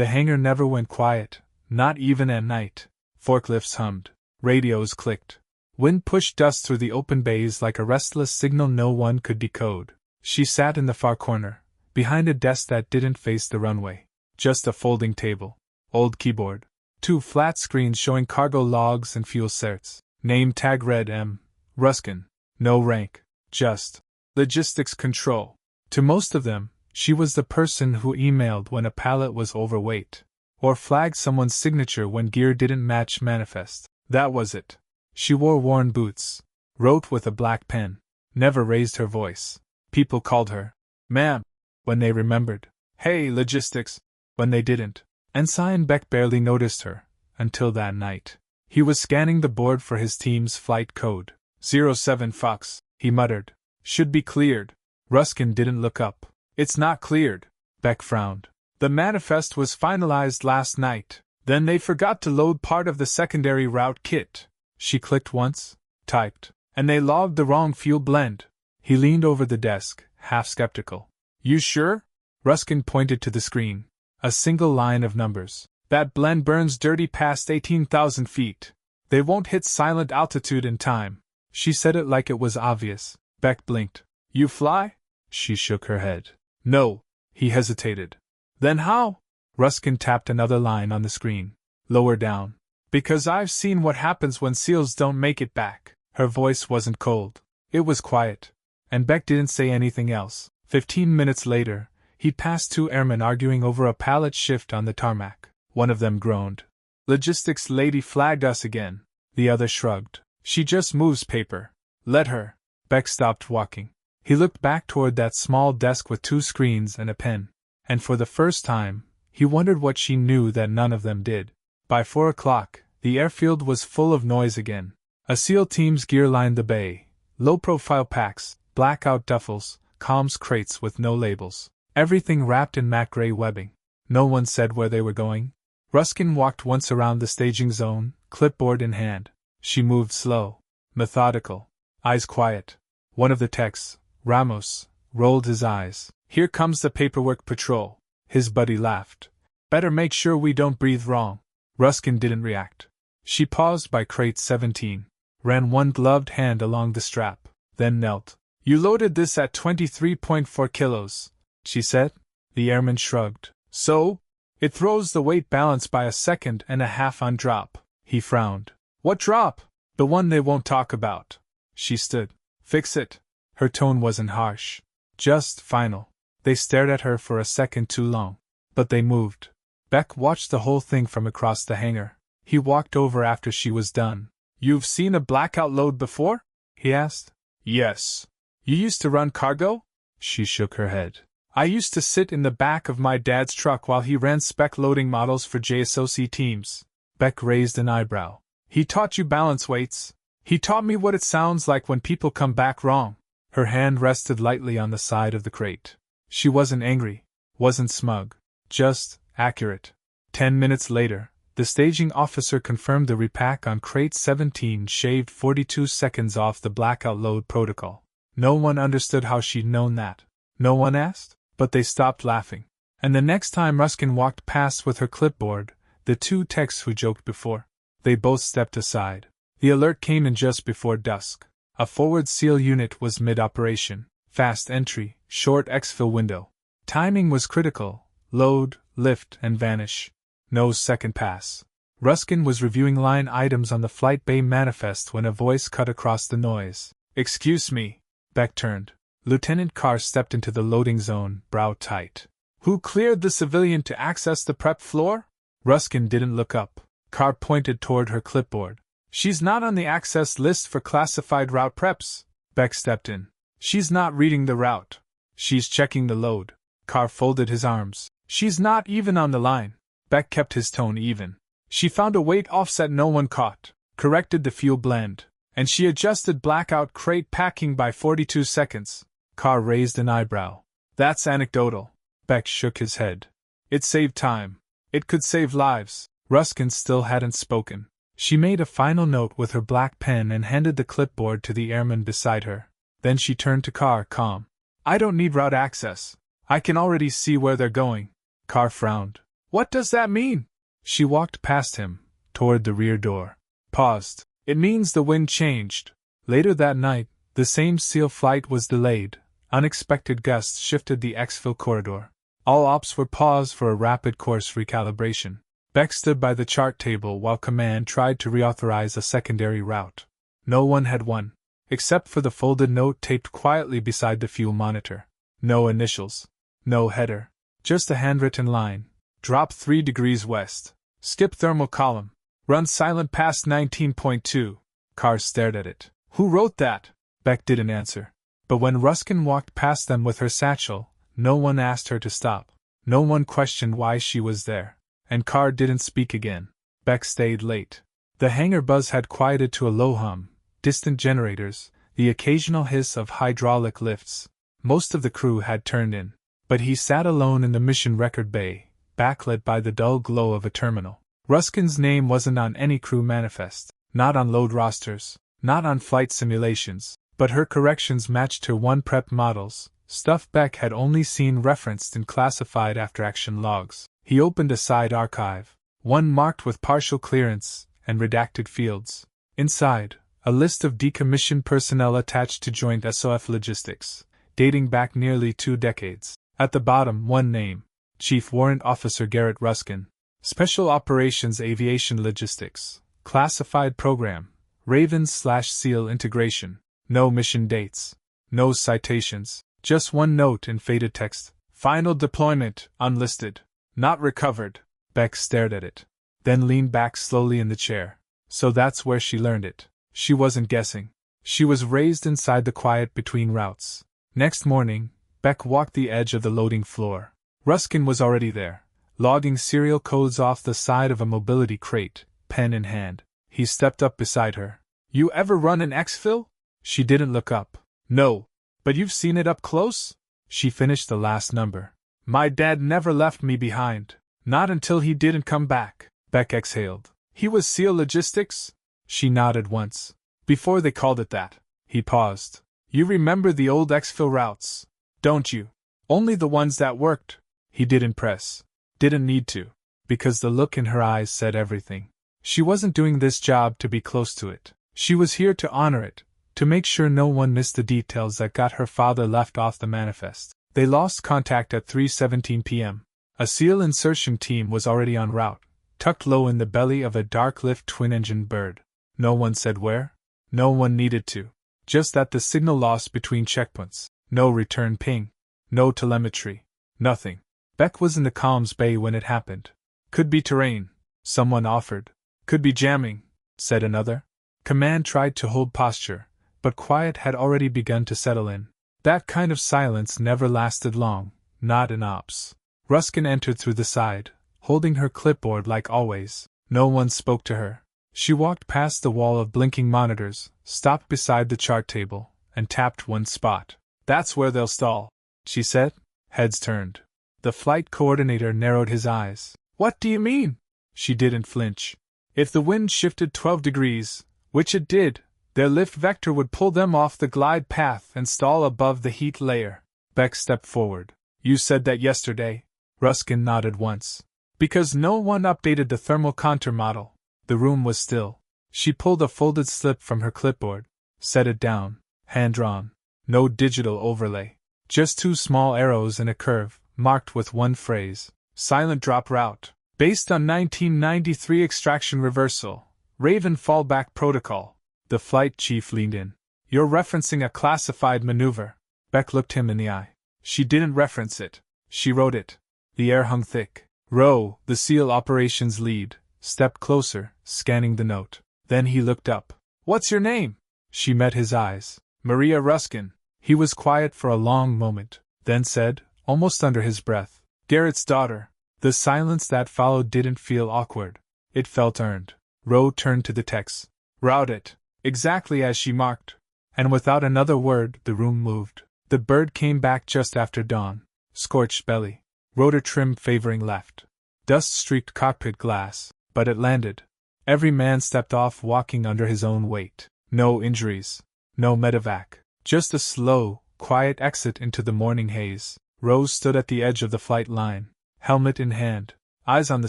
The hangar never went quiet, not even at night. Forklifts hummed. Radios clicked. Wind pushed dust through the open bays like a restless signal no one could decode. She sat in the far corner, behind a desk that didn't face the runway. Just a folding table. Old keyboard. 2 flat screens showing cargo logs and fuel certs. Name tag read M. Ruskin. No rank. Just logistics control. To most of them, she was the person who emailed when a pallet was overweight, or flagged someone's signature when gear didn't match manifest. That was it. She wore worn boots, wrote with a black pen, never raised her voice. People called her ma'am when they remembered. Hey, logistics, when they didn't. Ensign Beck barely noticed her, until that night. He was scanning the board for his team's flight code. 07 Fox, he muttered. Should be cleared. Ruskin didn't look up. It's not cleared, Beck frowned. The manifest was finalized last night. Then they forgot to load part of the secondary route kit. She clicked once, typed, and they logged the wrong fuel blend. He leaned over the desk, half skeptical. You sure? Ruskin pointed to the screen. A single line of numbers. That blend burns dirty past 18,000 feet. They won't hit silent altitude in time. She said it like it was obvious. Beck blinked. You fly? She shook her head. No. He hesitated. Then how? Ruskin tapped another line on the screen. Lower down. Because I've seen what happens when SEALs don't make it back. Her voice wasn't cold. It was quiet. And Beck didn't say anything else. 15 minutes later, he passed 2 airmen arguing over a pallet shift on the tarmac. One of them groaned. Logistics lady flagged us again. The other shrugged. She just moves paper. Let her. Beck stopped walking. He looked back toward that small desk with 2 screens and a pen. And for the first time, he wondered what she knew that none of them did. By 4 o'clock, the airfield was full of noise again. A SEAL team's gear lined the bay. Low-profile packs, blackout duffels, comms crates with no labels. Everything wrapped in matte gray webbing. No one said where they were going. Ruskin walked once around the staging zone, clipboard in hand. She moved slow, methodical, eyes quiet. One of the techs, Ramos, rolled his eyes. Here comes the paperwork patrol. His buddy laughed. Better make sure we don't breathe wrong. Ruskin didn't react. She paused by crate 17, ran one gloved hand along the strap, then knelt. You loaded this at 23.4 kilos, she said. The airman shrugged. So? It throws the weight balance by 1.5 seconds on drop. He frowned. What drop? The one they won't talk about. She stood. Fix it. Her tone wasn't harsh. Just final. They stared at her for a second too long. But they moved. Beck watched the whole thing from across the hangar. He walked over after she was done. You've seen a blackout load before? He asked. Yes. You used to run cargo? She shook her head. I used to sit in the back of my dad's truck while he ran spec loading models for JSOC teams. Beck raised an eyebrow. He taught you balance weights. He taught me what it sounds like when people come back wrong. Her hand rested lightly on the side of the crate. She wasn't angry, wasn't smug, just accurate. 10 minutes later, the staging officer confirmed the repack on crate 17 shaved 42 seconds off the blackout load protocol. No one understood how she'd known that. No one asked, but they stopped laughing. And the next time Ruskin walked past with her clipboard, the 2 techs who joked before, they both stepped aside. The alert came in just before dusk. A forward SEAL unit was mid-operation. Fast entry, short exfil window. Timing was critical. Load, lift, and vanish. No second pass. Ruskin was reviewing line items on the flight bay manifest when a voice cut across the noise. Excuse me. Beck turned. Lieutenant Carr stepped into the loading zone, brow tight. Who cleared the civilian to access the prep floor? Ruskin didn't look up. Carr pointed toward her clipboard. She's not on the access list for classified route preps. Beck stepped in. She's not reading the route. She's checking the load. Carr folded his arms. She's not even on the line. Beck kept his tone even. She found a weight offset no one caught, corrected the fuel blend, and she adjusted blackout crate packing by 42 seconds. Carr raised an eyebrow. That's anecdotal. Beck shook his head. It saved time. It could save lives. Ruskin still hadn't spoken. She made a final note with her black pen and handed the clipboard to the airman beside her. Then she turned to Carr, calm. I don't need route access. I can already see where they're going. Carr frowned. What does that mean? She walked past him, toward the rear door. Paused. It means the wind changed. Later that night, the same SEAL flight was delayed. Unexpected gusts shifted the Exfil corridor. All ops were paused for a rapid course recalibration. Beck stood by the chart table while Command tried to reauthorize a secondary route. No one had won, except for the folded note taped quietly beside the fuel monitor. No initials. No header. Just a handwritten line. Drop 3 degrees west. Skip thermal column. Run silent past 19.2. Carr stared at it. Who wrote that? Beck didn't answer. But when Ruskin walked past them with her satchel, no one asked her to stop. No one questioned why she was there. And Carr didn't speak again. Beck stayed late. The hangar buzz had quieted to a low hum, distant generators, the occasional hiss of hydraulic lifts. Most of the crew had turned in. But he sat alone in the mission record bay, backlit by the dull glow of a terminal. Ruskin's name wasn't on any crew manifest, not on load rosters, not on flight simulations, but her corrections matched her one-prep models, stuff Beck had only seen referenced in classified after-action logs. He opened a side archive, one marked with partial clearance and redacted fields. Inside, a list of decommissioned personnel attached to Joint SOF Logistics, dating back nearly 2 decades. At the bottom, one name: Chief Warrant Officer Garrett Ruskin. Special Operations Aviation Logistics. Classified Program. Ravens/SEAL Integration. No mission dates. No citations. Just one note in faded text. Final deployment, unlisted. Not recovered. Beck stared at it, then leaned back slowly in the chair. So that's where she learned it. She wasn't guessing. She was raised inside the quiet between routes. Next morning, Beck walked the edge of the loading floor. Ruskin was already there, logging serial codes off the side of a mobility crate, pen in hand. He stepped up beside her. You ever run an Exfil? She didn't look up. No. But you've seen it up close? She finished the last number. My dad never left me behind. Not until he didn't come back. Beck exhaled. He was SEAL Logistics? She nodded once. Before they called it that. He paused. You remember the old Exfil routes, don't you? Only the ones that worked. He didn't press. Didn't need to. Because the look in her eyes said everything. She wasn't doing this job to be close to it. She was here to honor it, to make sure no one missed the details that got her father left off the manifest. They lost contact at 3:17 p.m. A SEAL insertion team was already en route, tucked low in the belly of a dark-lift twin-engine bird. No one said where. No one needed to. Just that the signal lost between checkpoints. No return ping. No telemetry. Nothing. Beck was in the comms bay when it happened. Could be terrain, someone offered. Could be jamming, said another. Command tried to hold posture, but quiet had already begun to settle in. That kind of silence never lasted long, not in ops. Ruskin entered through the side, holding her clipboard like always. No one spoke to her. She walked past the wall of blinking monitors, stopped beside the chart table, and tapped one spot. That's where they'll stall, she said. Heads turned. The flight coordinator narrowed his eyes. What do you mean? She didn't flinch. If the wind shifted 12 degrees, which it did, their lift vector would pull them off the glide path and stall above the heat layer. Beck stepped forward. You said that yesterday? Ruskin nodded once. Because no one updated the thermal contour model. The room was still. She pulled a folded slip from her clipboard, set it down, hand-drawn. No digital overlay. Just 2 small arrows in a curve, marked with one phrase. Silent drop route. Based on 1993 extraction reversal. Raven fallback protocol. The flight chief leaned in. You're referencing a classified maneuver. Beck looked him in the eye. She didn't reference it. She wrote it. The air hung thick. Rowe, the SEAL operations lead, stepped closer, scanning the note. Then he looked up. What's your name? She met his eyes. Maria Ruskin. He was quiet for a long moment, then said, almost under his breath, Garrett's daughter. The silence that followed didn't feel awkward. It felt earned. Rowe turned to the text. Route it. Exactly as she marked. And without another word, the room moved. The bird came back just after dawn. Scorched belly. Rotor trim favoring left. Dust-streaked cockpit glass, but it landed. Every man stepped off walking under his own weight. No injuries. No medevac. Just a slow, quiet exit into the morning haze. Rose stood at the edge of the flight line, helmet in hand, Eyes on the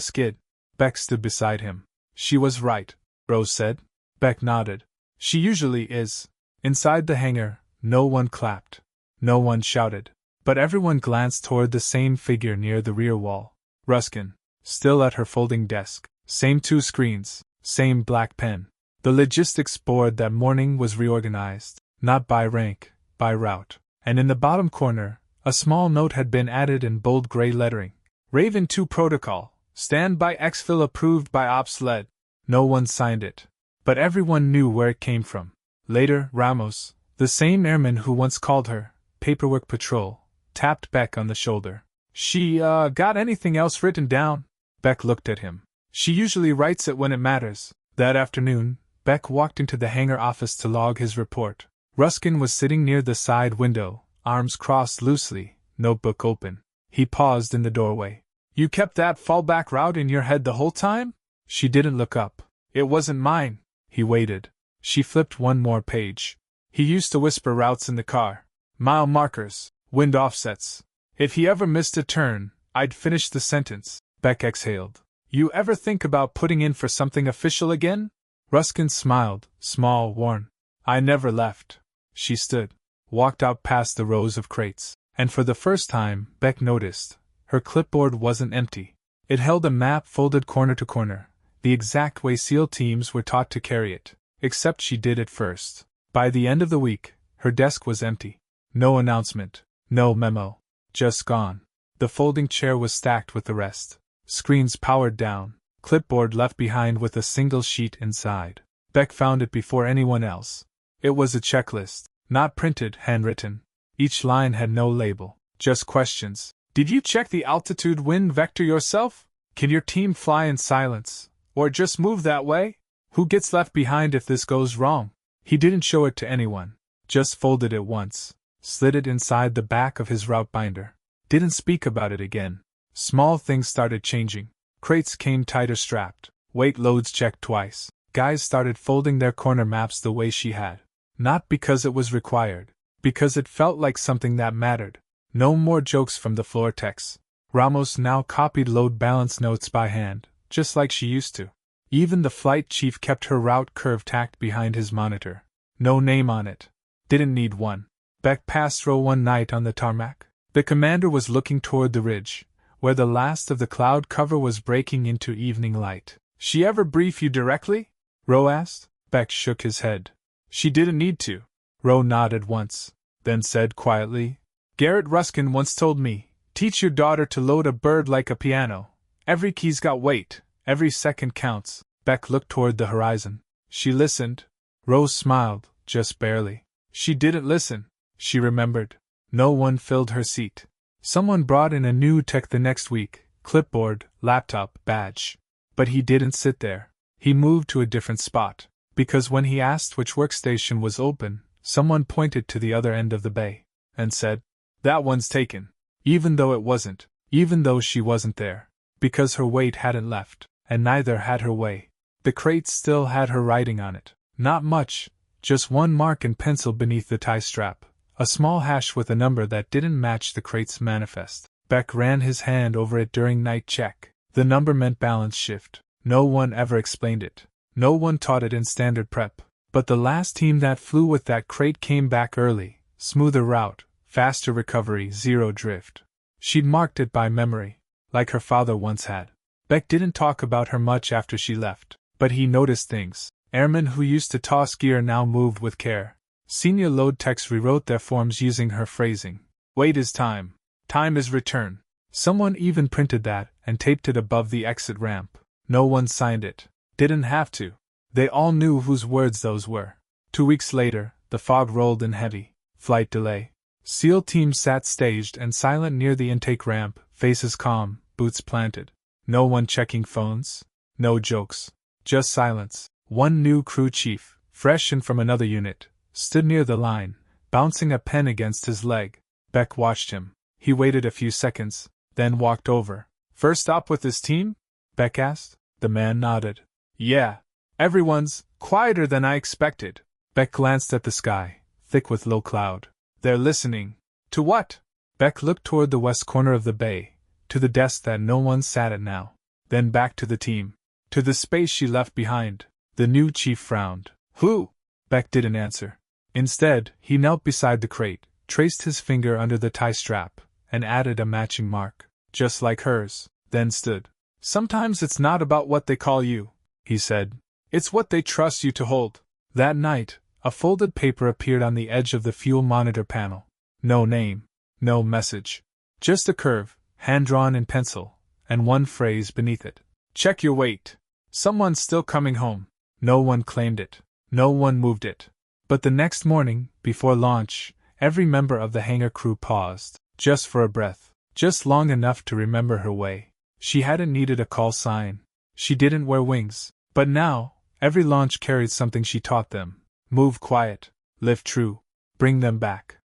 skid. Beck stood beside him. She was right, Rose said. Beck nodded. She usually is. Inside the hangar, no one clapped. No one shouted. But everyone glanced toward the same figure near the rear wall. Ruskin, still at her folding desk. Same 2 screens, same black pen. The logistics board that morning was reorganized, not by rank, by route. And in the bottom corner, a small note had been added in bold gray lettering. Raven 2 Protocol, stand by Exfil, approved by Ops Led. No one signed it. But everyone knew where it came from. Later, Ramos, the same airman who once called her Paperwork Patrol, tapped Beck on the shoulder. She, got anything else written down? Beck looked at him. She usually writes it when it matters. That afternoon, Beck walked into the hangar office to log his report. Ruskin was sitting near the side window, arms crossed loosely, notebook open. He paused in the doorway. You kept that fallback route in your head the whole time? She didn't look up. It wasn't mine. He waited. She flipped one more page. He used to whisper routes in the car. Mile markers, wind offsets. If he ever missed a turn, I'd finish the sentence. Beck exhaled. You ever think about putting in for something official again? Ruskin smiled, small, worn. I never left. She stood, walked out past the rows of crates, and for the first time, Beck noticed, her clipboard wasn't empty. It held a map folded corner to corner, the exact way SEAL teams were taught to carry it, except she did it first. By the end of the week, her desk was empty. No announcement, no memo. Just gone. The folding chair was stacked with the rest. Screens powered down, clipboard left behind with a single sheet inside. Beck found it before anyone else. It was a checklist, not printed, handwritten. Each line had no label, just questions. Did you check the altitude wind vector yourself? Can your team fly in silence, or just move that way? Who gets left behind if this goes wrong? He didn't show it to anyone, just folded it once, slid it inside the back of his route binder. Didn't speak about it again. Small things started changing. Crates came tighter strapped, weight loads checked twice. Guys started folding their corner maps the way she had. Not because it was required, because it felt like something that mattered. No more jokes from the floor techs. Ramos now copied load balance notes by hand, just like she used to. Even the flight chief kept her route curve tacked behind his monitor. No name on it. Didn't need one. Beck passed row one night on the tarmac. The commander was looking toward the ridge, where the last of the cloud cover was breaking into evening light. She ever brief you directly? Rowe asked. Beck shook his head. She didn't need to. Rowe nodded once, then said quietly, Garrett Ruskin once told me, teach your daughter to load a bird like a piano. Every key's got weight, every second counts. Beck looked toward the horizon. She listened. Rose smiled, just barely. She didn't listen. She remembered. No one filled her seat. Someone brought in a new tech the next week, clipboard, laptop, badge. But he didn't sit there. He moved to a different spot, because when he asked which workstation was open, someone pointed to the other end of the bay, and said, that one's taken. Even though it wasn't, even though she wasn't there, because her weight hadn't left, and neither had her way. The crate still had her writing on it. Not much, just one mark in pencil beneath the tie strap, a small hash with a number that didn't match the crate's manifest. Beck ran his hand over it during night check. The number meant balance shift. No one ever explained it. No one taught it in standard prep. But the last team that flew with that crate came back early, smoother route, faster recovery, zero drift. She'd marked it by memory, like her father once had. Beck didn't talk about her much after she left, but he noticed things. Airmen who used to toss gear now moved with care. Senior load techs rewrote their forms using her phrasing. Wait is time. Time is return. Someone even printed that and taped it above the exit ramp. No one signed it. Didn't have to. They all knew whose words those were. 2 weeks later, the fog rolled in heavy. Flight delay. SEAL team sat staged and silent near the intake ramp, faces calm, boots planted. No one checking phones. No jokes. Just silence. One new crew chief, fresh in from another unit, stood near the line, bouncing a pen against his leg. Beck watched him. He waited a few seconds, then walked over. First stop with his team? Beck asked. The man nodded. Yeah. Everyone's quieter than I expected. Beck glanced at the sky, thick with low cloud. They're listening. To what? Beck looked toward the west corner of the bay, to the desk that no one sat at now. then back to the team. To the space she left behind. The new chief frowned. Who? Beck didn't answer. Instead, he knelt beside the crate, traced his finger under the tie strap, and added a matching mark, just like hers, then stood. Sometimes it's not about what they call you, he said. It's what they trust you to hold. That night, a folded paper appeared on the edge of the fuel monitor panel. No name, no message. Just a curve, hand-drawn in pencil, and one phrase beneath it. Check your weight. Someone's still coming home. No one claimed it. No one moved it. But the next morning, before launch, every member of the hangar crew paused, just for a breath, just long enough to remember her way. She hadn't needed a call sign. She didn't wear wings. But now, every launch carried something she taught them. Move quiet. Live true. Bring them back.